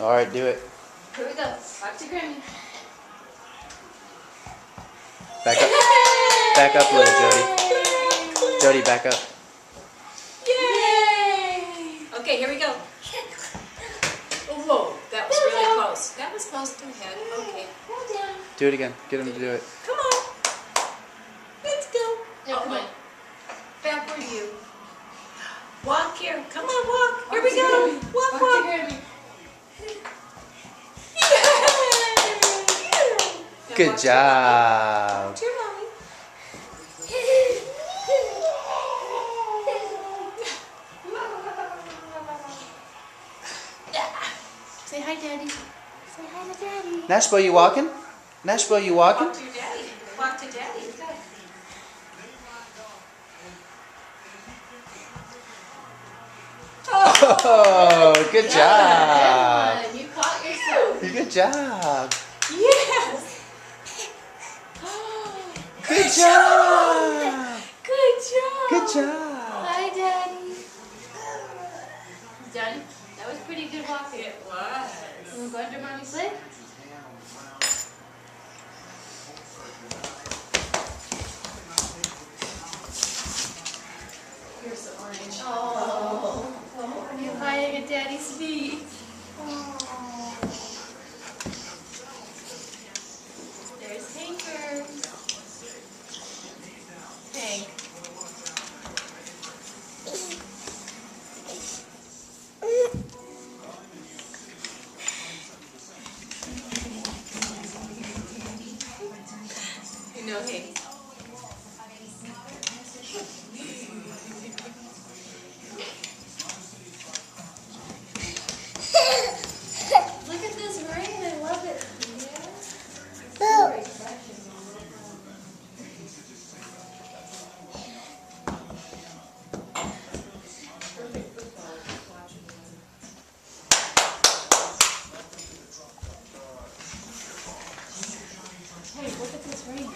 All right, do it. Here we go. Back to Grammy. Back up. Back up, little Jody. Jody, back up. Yay! Okay, here we go. Whoa, that was really close. That was close to the head. Okay. Do it again. Get him to do it. Come on. Let's go. No, come on. Backward you. Walk here. Come on, walk. Here we go. Walk, walk. Good job. To your mommy. Say hi, Daddy. Say hi to Daddy. Nashville, you walking? Nashville, you walking? Walk to your daddy. Walk to Daddy. Oh, good job. You caught yourself. Good job. Yes. Good job. Good job. Good job. Hi, Daddy. Done? That was pretty good walking. It was. You want to go under Mommy's leg? Here's the orange. Oh. You're hiding at Daddy's feet. There's Hanker. Hank. You know, hey. Look at this rain. I love it. Hey, look at this rain.